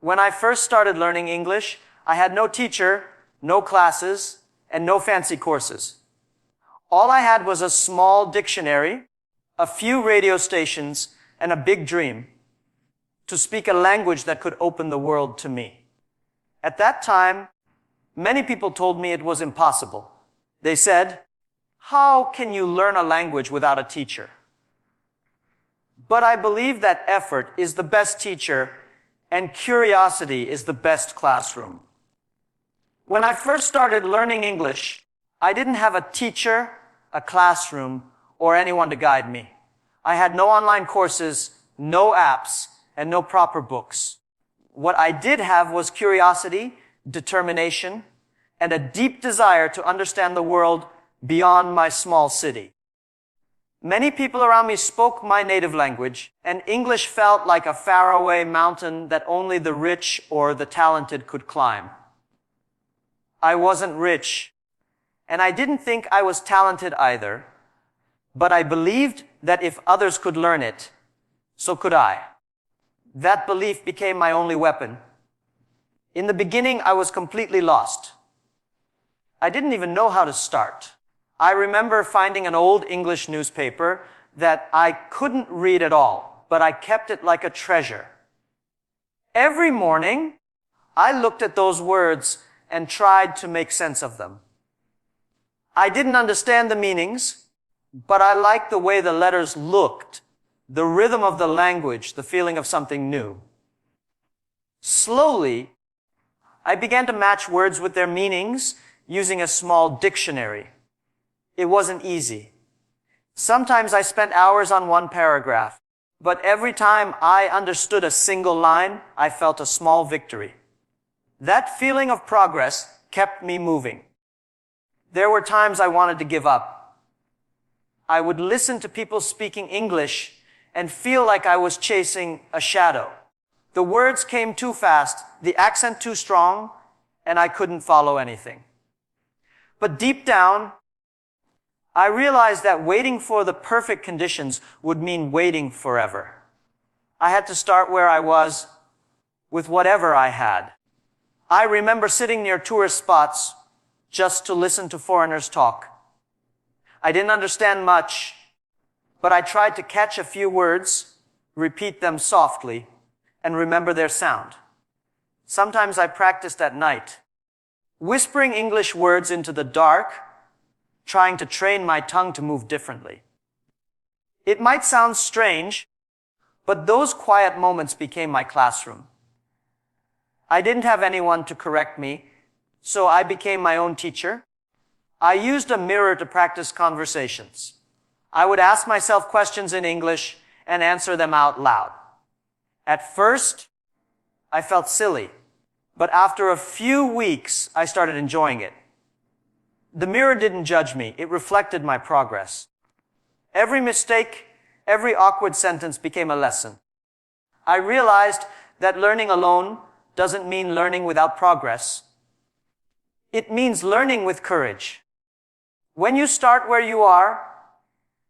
When I first started learning English, I had no teacher, no classes, and no fancy courses. All I had was a small dictionary, a few radio stations, and a big dream to speak a language that could open the world to me. At that time, many people told me it was impossible. They said, "How can you learn a language without a teacher?" But I believe that effort is the best teacher and curiosity is the best classroom. When I first started learning English, I didn't have a teacher, a classroom, or anyone to guide me. I had no online courses, no apps, and no proper books. What I did have was curiosity, determination, and a deep desire to understand the world beyond my small city. Many people around me spoke my native language, and English felt like a faraway mountain that only the rich or the talented could climb. I wasn't rich, and I didn't think I was talented either, but I believed that if others could learn it, so could I. That belief became my only weapon. In the beginning, I was completely lost. I didn't even know how to start. I remember finding an old English newspaper that I couldn't read at all, but I kept it like a treasure. Every morning, I looked at those words and tried to make sense of them. I didn't understand the meanings, but I liked the way the letters looked, the rhythm of the language, the feeling of something new. Slowly, I began to match words with their meanings using a small dictionary. It wasn't easy. Sometimes I spent hours on one paragraph, but every time I understood a single line, I felt a small victory. That feeling of progress kept me moving. There were times I wanted to give up. I would listen to people speaking English and feel like I was chasing a shadow. The words came too fast, the accent too strong, and I couldn't follow anything. But deep down, I realized that waiting for the perfect conditions would mean waiting forever. I had to start where I was, with whatever I had. I remember sitting near tourist spots just to listen to foreigners talk. I didn't understand much, but I tried to catch a few words, repeat them softly, and remember their sound. Sometimes I practiced at night, whispering English words into the dark, trying to train my tongue to move differently. It might sound strange, but those quiet moments became my classroom. I didn't have anyone to correct me, so I became my own teacher. I used a mirror to practice conversations. I would ask myself questions in English and answer them out loud. At first, I felt silly, but after a few weeks, I started enjoying it. The mirror didn't judge me, it reflected my progress. Every mistake, every awkward sentence became a lesson. I realized that learning alone doesn't mean learning without progress. It means learning with courage. When you start where you are,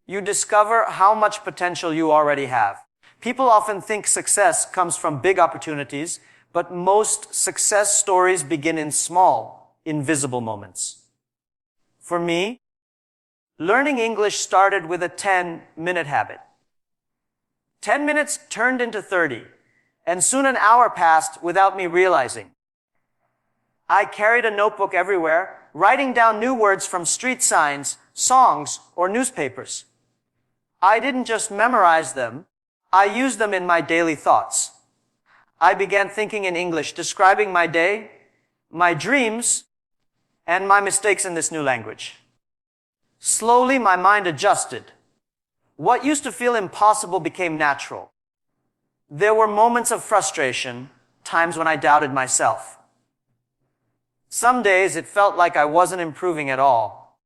you discover how much potential you already have. People often think success comes from big opportunities, but most success stories begin in small, invisible moments. For me, learning English started with a 10-minute habit. 10 minutes turned into 30, and soon an hour passed without me realizing. I carried a notebook everywhere, writing down new words from street signs, songs, or newspapers. I didn't just memorize them, I used them in my daily thoughts. I began thinking in English, describing my day, my dreams, and my mistakes in this new language. Slowly, my mind adjusted. What used to feel impossible became natural. There were moments of frustration, times when I doubted myself. Some days it felt like I wasn't improving at all.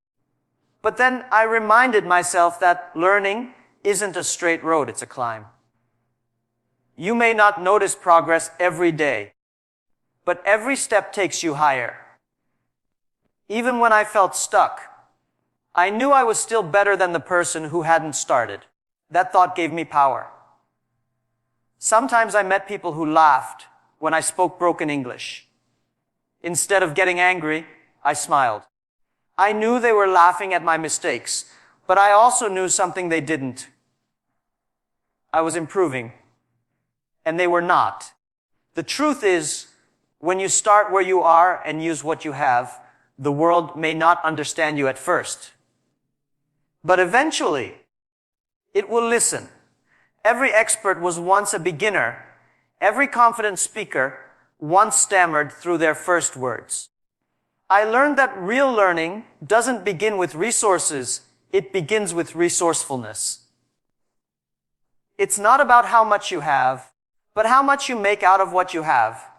But then I reminded myself that learning isn't a straight road, it's a climb. You may not notice progress every day, but every step takes you higher. Even when I felt stuck, I knew I was still better than the person who hadn't started. That thought gave me power. Sometimes I met people who laughed when I spoke broken English. Instead of getting angry, I smiled. I knew they were laughing at my mistakes, but I also knew something they didn't. I was improving, and they were not. The truth is, when you start where you are and use what you have, the world may not understand you at first. But eventually, it will listen. Every expert was once a beginner. Every confident speaker once stammered through their first words. I learned that real learning doesn't begin with resources, it begins with resourcefulness. It's not about how much you have, but how much you make out of what you have.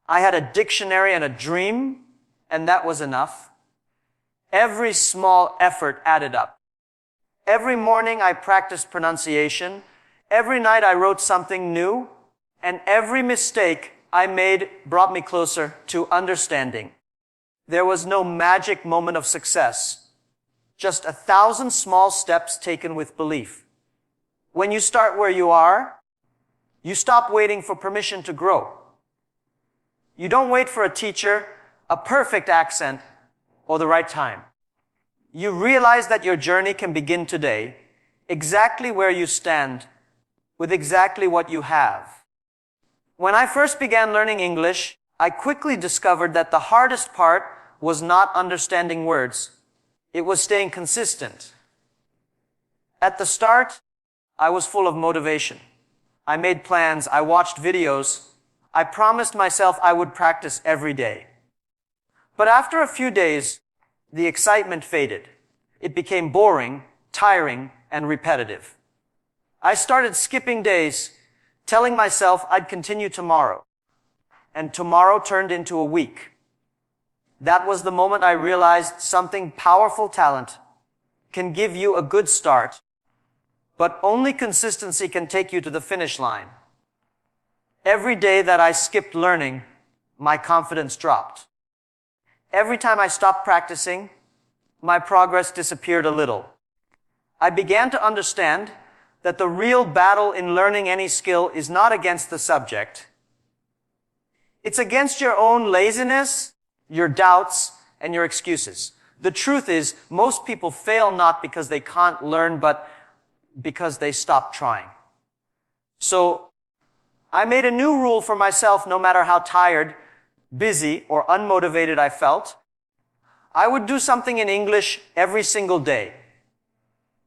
I had a dictionary and a dream, and that was enough. Every small effort added up. Every morning I practiced pronunciation. Every night I wrote something new. And every mistake I made brought me closer to understanding. There was no magic moment of success. Just 1,000 small steps taken with belief. When you start where you are, you stop waiting for permission to grow. You don't wait for a teacher, a perfect accent, or the right time. You realize that your journey can begin today, exactly where you stand, with exactly what you have. When I first began learning English, I quickly discovered that the hardest part was not understanding words. It was staying consistent. At the start, I was full of motivation. I made plans, I watched videos, I promised myself I would practice every day. But after a few days, the excitement faded. It became boring, tiring, and repetitive. I started skipping days, telling myself I'd continue tomorrow. And tomorrow turned into a week. That was the moment I realized something powerful talent can give you a good start, but only consistency can take you to the finish line. Every day that I skipped learning, my confidence dropped. Every time I stopped practicing, my progress disappeared a little. I began to understand that the real battle in learning any skill is not against the subject. It's against your own laziness, your doubts, and your excuses. The truth is, most people fail not because they can't learn, but because they stop trying. So, I made a new rule for myself no matter how tired, busy, or unmotivated I felt. I would do something in English every single day.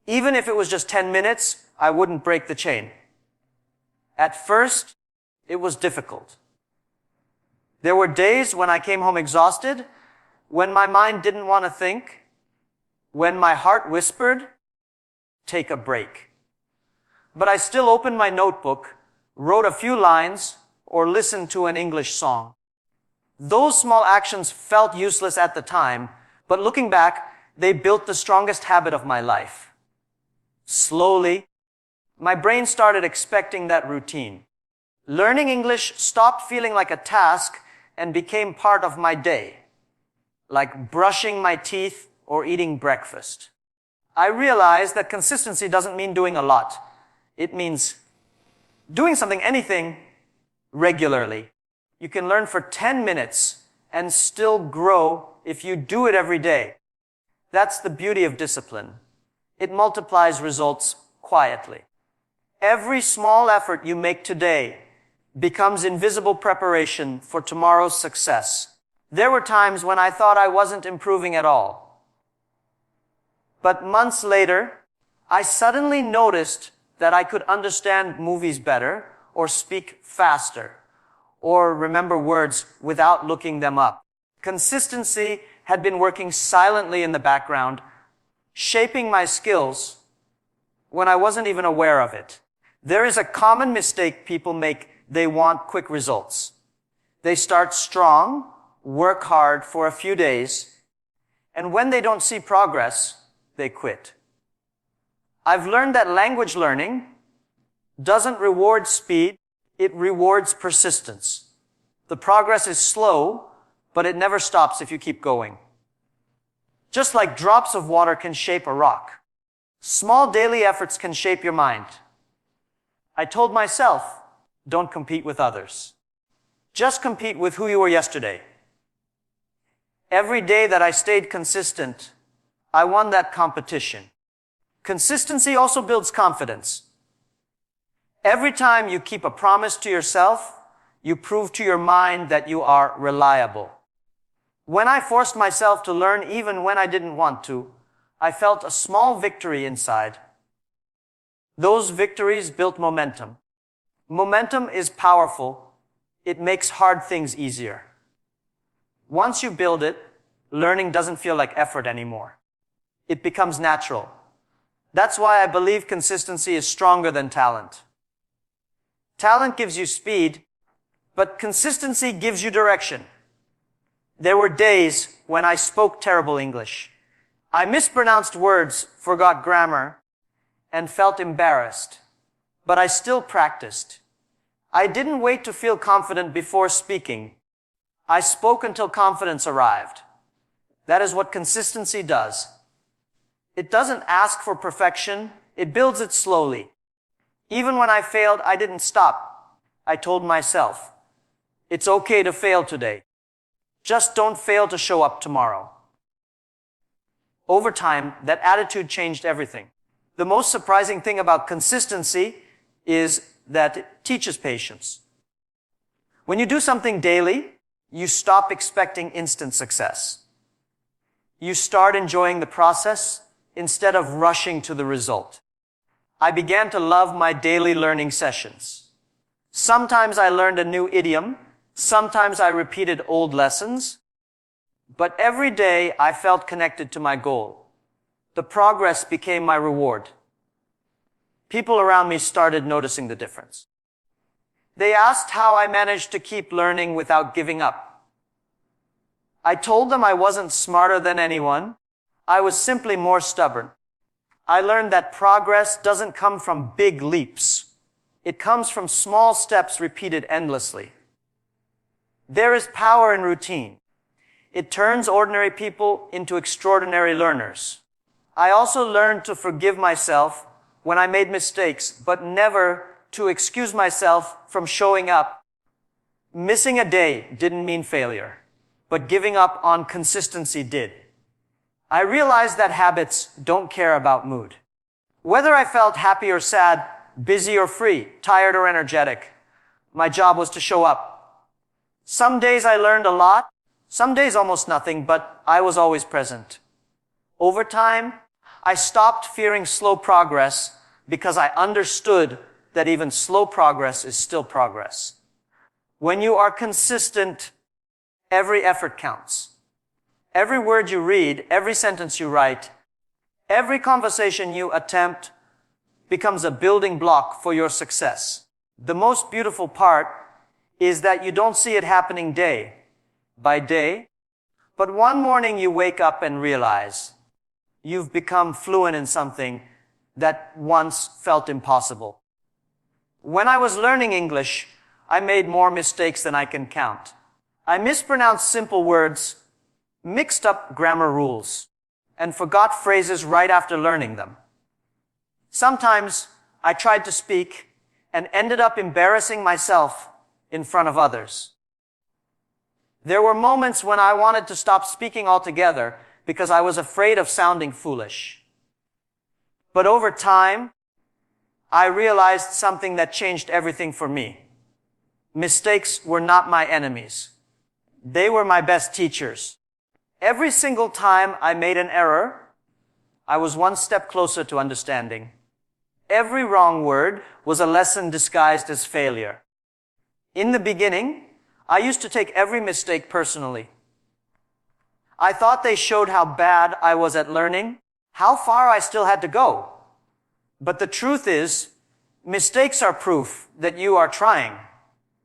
Even if it was just 10 minutes, I wouldn't break the chain. At first, it was difficult. There were days when I came home exhausted, when my mind didn't want to think, when my heart whispered, take a break. But I still opened my notebook, wrote a few lines, or listened to an English song. Those small actions felt useless at the time, but looking back, they built the strongest habit of my life. Slowly, my brain started expecting that routine. Learning English stopped feeling like a task and became part of my day, like brushing my teeth or eating breakfast. I realized that consistency doesn't mean doing a lot. It means doing anything, regularly. You can learn for 10 minutes and still grow if you do it every day. That's the beauty of discipline. It multiplies results quietly. Every small effort you make today becomes invisible preparation for tomorrow's success. There were times when I thought I wasn't improving at all. But months later, I suddenly noticed that I could understand movies better, or speak faster, or remember words without looking them up. Consistency had been working silently in the background, shaping my skills when I wasn't even aware of it. There is a common mistake people make. They want quick results. They start strong, work hard for a few days, and when they don't see progress, they quit. I've learned that language learning doesn't reward speed, it rewards persistence. The progress is slow, but it never stops if you keep going. Just like drops of water can shape a rock, small daily efforts can shape your mind. I told myself, don't compete with others. Just compete with who you were yesterday. Every day that I stayed consistent, I won that competition. Consistency also builds confidence. Every time you keep a promise to yourself, you prove to your mind that you are reliable. When I forced myself to learn even when I didn't want to, I felt a small victory inside. Those victories built momentum. Momentum is powerful. It makes hard things easier. Once you build it, learning doesn't feel like effort anymore. It becomes natural. That's why I believe consistency is stronger than talent. Talent gives you speed, but consistency gives you direction. There were days when I spoke terrible English. I mispronounced words, forgot grammar, and felt embarrassed. But I still practiced. I didn't wait to feel confident before speaking. I spoke until confidence arrived. That is what consistency does. It doesn't ask for perfection, it builds it slowly. Even when I failed, I didn't stop. I told myself, it's okay to fail today. Just don't fail to show up tomorrow. Over time, that attitude changed everything. The most surprising thing about consistency is that it teaches patience. When you do something daily, you stop expecting instant success. You start enjoying the process instead of rushing to the result. I began to love my daily learning sessions. Sometimes I learned a new idiom, sometimes I repeated old lessons, but every day I felt connected to my goal. The progress became my reward. People around me started noticing the difference. They asked how I managed to keep learning without giving up. I told them I wasn't smarter than anyone. I was simply more stubborn. I learned that progress doesn't come from big leaps. It comes from small steps repeated endlessly. There is power in routine. It turns ordinary people into extraordinary learners. I also learned to forgive myself when I made mistakes, but never to excuse myself from showing up. Missing a day didn't mean failure, but giving up on consistency did. I realized that habits don't care about mood. Whether I felt happy or sad, busy or free, tired or energetic, my job was to show up. Some days I learned a lot, some days almost nothing, but I was always present. Over time, I stopped fearing slow progress because I understood that even slow progress is still progress. When you are consistent, every effort counts. Every word you read, every sentence you write, every conversation you attempt becomes a building block for your success. The most beautiful part is that you don't see it happening day by day, but one morning you wake up and realize you've become fluent in something that once felt impossible. When I was learning English, I made more mistakes than I can count. I mispronounced simple words, mixed up grammar rules, and forgot phrases right after learning them. Sometimes I tried to speak and ended up embarrassing myself in front of others. There were moments when I wanted to stop speaking altogether because I was afraid of sounding foolish. But over time, I realized something that changed everything for me. Mistakes were not my enemies. They were my best teachers. Every single time I made an error, I was one step closer to understanding. Every wrong word was a lesson disguised as failure. In the beginning, I used to take every mistake personally. I thought they showed how bad I was at learning, how far I still had to go. But the truth is, mistakes are proof that you are trying.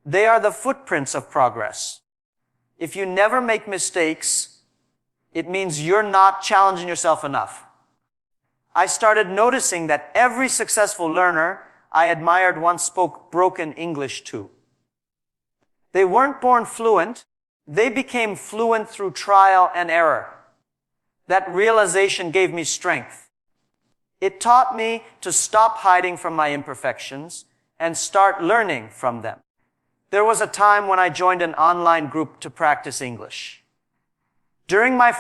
They are the footprints of progress. If you never make mistakes, it means you're not challenging yourself enough. I started noticing that every successful learner I admired once spoke broken English too. They weren't born fluent. They became fluent through trial and error. That realization gave me strength. It taught me to stop hiding from my imperfections and start learning from them. There was a time when I joined an online group to practice English. During my